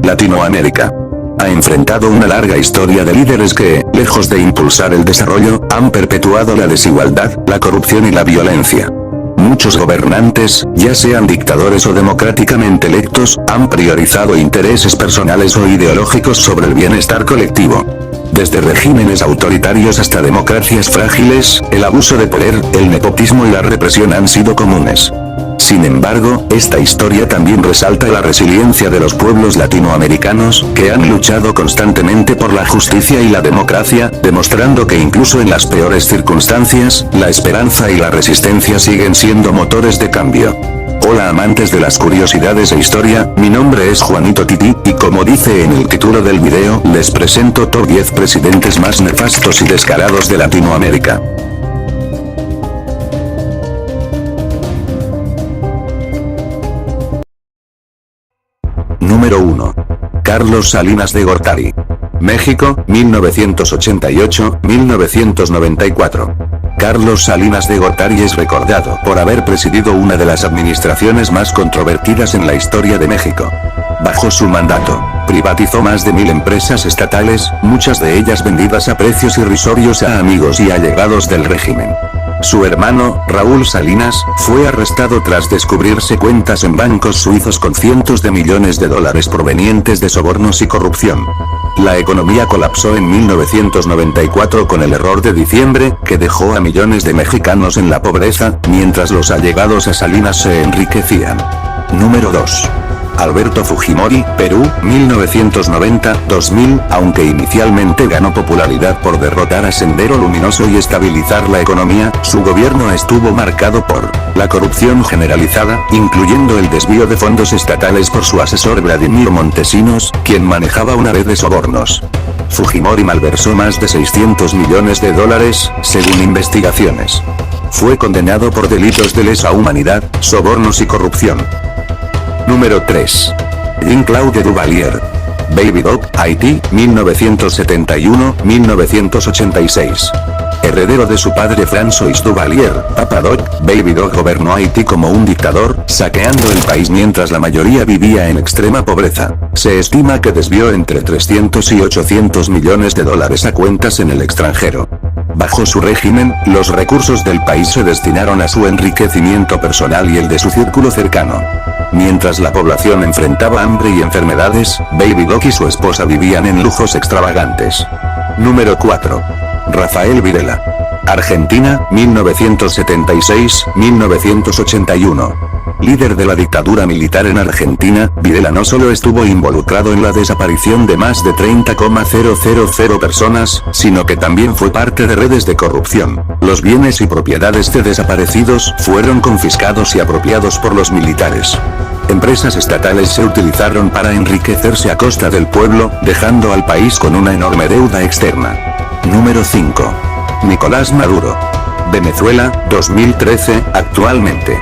Latinoamérica ha enfrentado una larga historia de líderes que, lejos de impulsar el desarrollo, han perpetuado la desigualdad, la corrupción y la violencia. Muchos gobernantes, ya sean dictadores o democráticamente electos, han priorizado intereses personales o ideológicos sobre el bienestar colectivo. Desde regímenes autoritarios hasta democracias frágiles, el abuso de poder, el nepotismo y la represión han sido comunes. Sin embargo, esta historia también resalta la resiliencia de los pueblos latinoamericanos, que han luchado constantemente por la justicia y la democracia, demostrando que incluso en las peores circunstancias, la esperanza y la resistencia siguen siendo motores de cambio. Hola amantes de las curiosidades e historia, mi nombre es Juanito Tití, y como dice en el título del video, les presento top 10 presidentes más nefastos y descarados de Latinoamérica. Número 1. Carlos Salinas de Gortari. México, 1988-1994. Carlos Salinas de Gortari es recordado por haber presidido una de las administraciones más controvertidas en la historia de México. Bajo su mandato, privatizó más de 1000 empresas estatales, muchas de ellas vendidas a precios irrisorios a amigos y allegados del régimen. Su hermano, Raúl Salinas, fue arrestado tras descubrirse cuentas en bancos suizos con cientos de millones de dólares provenientes de sobornos y corrupción. La economía colapsó en 1994 con el error de diciembre, que dejó a millones de mexicanos en la pobreza, mientras los allegados a Salinas se enriquecían. Número 2. Alberto Fujimori, Perú, 1990-2000, aunque inicialmente ganó popularidad por derrotar a Sendero Luminoso y estabilizar la economía, su gobierno estuvo marcado por la corrupción generalizada, incluyendo el desvío de fondos estatales por su asesor Vladimir Montesinos, quien manejaba una red de sobornos. Fujimori malversó más de 600 millones de dólares, según investigaciones. Fue condenado por delitos de lesa humanidad, sobornos y corrupción. Número 3. Jean-Claude Duvalier. Baby Doc, Haití, 1971-1986. Heredero de su padre François Duvalier, Papa Doc, Baby Doc gobernó Haití como un dictador, saqueando el país mientras la mayoría vivía en extrema pobreza. Se estima que desvió entre 300 y 800 millones de dólares a cuentas en el extranjero. Bajo su régimen, los recursos del país se destinaron a su enriquecimiento personal y el de su círculo cercano. Mientras la población enfrentaba hambre y enfermedades, Baby Doc y su esposa vivían en lujos extravagantes. Número 4. Rafael Videla. Argentina, 1976-1981. Líder de la dictadura militar en Argentina, Videla no solo estuvo involucrado en la desaparición de más de 30,000 personas, sino que también fue parte de redes de corrupción. Los bienes y propiedades de desaparecidos fueron confiscados y apropiados por los militares. Empresas estatales se utilizaron para enriquecerse a costa del pueblo, dejando al país con una enorme deuda externa. Número 5. Nicolás Maduro. Venezuela, 2013, actualmente.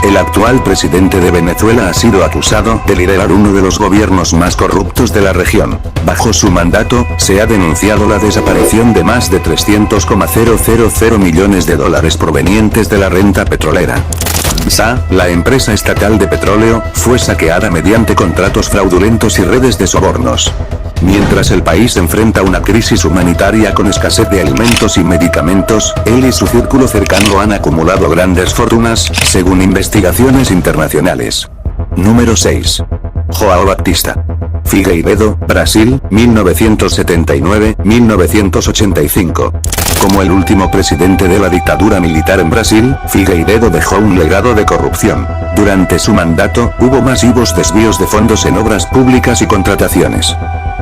El actual presidente de Venezuela ha sido acusado de liderar uno de los gobiernos más corruptos de la región. Bajo su mandato, se ha denunciado la desaparición de más de 300,000 millones de dólares provenientes de la renta petrolera. SA, la empresa estatal de petróleo, fue saqueada mediante contratos fraudulentos y redes de sobornos. Mientras el país enfrenta una crisis humanitaria con escasez de alimentos y medicamentos, él y su círculo cercano han acumulado grandes fortunas, según investigaciones internacionales. Número 6. João Baptista Figueiredo, Brasil, 1979-1985. Como el último presidente de la dictadura militar en Brasil, Figueiredo dejó un legado de corrupción. Durante su mandato, hubo masivos desvíos de fondos en obras públicas y contrataciones.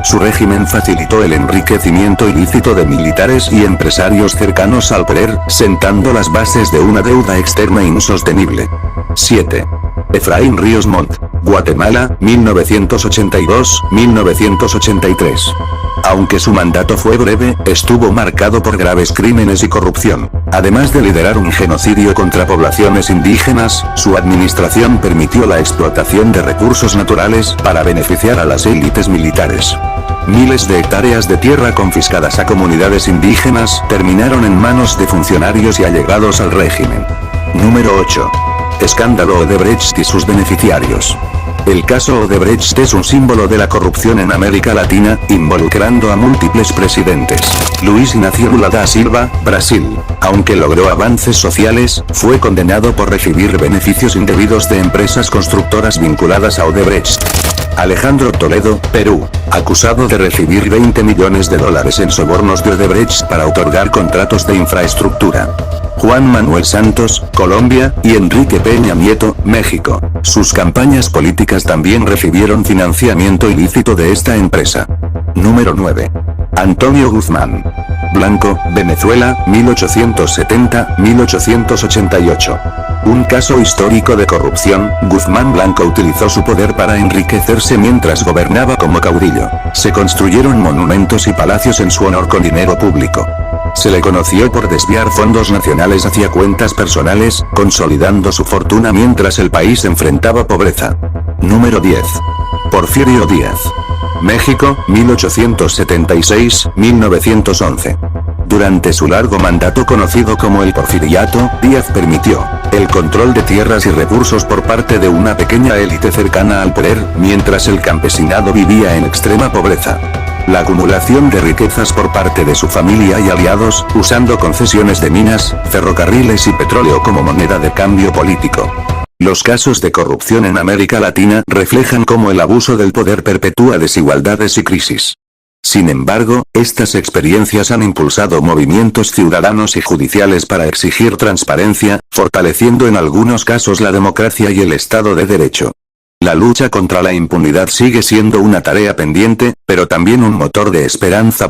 Su régimen facilitó el enriquecimiento ilícito de militares y empresarios cercanos al poder, sentando las bases de una deuda externa insostenible. 7. Efraín Ríos Montt, Guatemala, 1982-1983. Aunque su mandato fue breve, estuvo marcado por graves crímenes y corrupción. Además de liderar un genocidio contra poblaciones indígenas, su administración permitió la explotación de recursos naturales para beneficiar a las élites militares. Miles de hectáreas de tierra confiscadas a comunidades indígenas terminaron en manos de funcionarios y allegados al régimen. Número 8. Escándalo Odebrecht y sus beneficiarios. El caso Odebrecht es un símbolo de la corrupción en América Latina, involucrando a múltiples presidentes. Luiz Inácio Lula da Silva, Brasil, aunque logró avances sociales, fue condenado por recibir beneficios indebidos de empresas constructoras vinculadas a Odebrecht. Alejandro Toledo, Perú, acusado de recibir $20 millones en sobornos de Odebrecht para otorgar contratos de infraestructura. Juan Manuel Santos, Colombia, y Enrique Peña Nieto, México. Sus campañas políticas también recibieron financiamiento ilícito de esta empresa. Número 9. Antonio Guzmán Blanco, Venezuela, 1870-1888. Un caso histórico de corrupción. Guzmán Blanco utilizó su poder para enriquecerse mientras gobernaba como caudillo. Se construyeron monumentos y palacios en su honor con dinero público. Se le conoció por desviar fondos nacionales hacia cuentas personales, consolidando su fortuna mientras el país enfrentaba pobreza. Número 10. Porfirio Díaz. México, 1876-1911. Durante su largo mandato conocido como el Porfiriato, Díaz permitió el control de tierras y recursos por parte de una pequeña élite cercana al poder, mientras el campesinado vivía en extrema pobreza. La acumulación de riquezas por parte de su familia y aliados, usando concesiones de minas, ferrocarriles y petróleo como moneda de cambio político. Los casos de corrupción en América Latina reflejan cómo el abuso del poder perpetúa desigualdades y crisis. Sin embargo, estas experiencias han impulsado movimientos ciudadanos y judiciales para exigir transparencia, fortaleciendo en algunos casos la democracia y el Estado de Derecho. La lucha contra la impunidad sigue siendo una tarea pendiente, pero también un motor de esperanza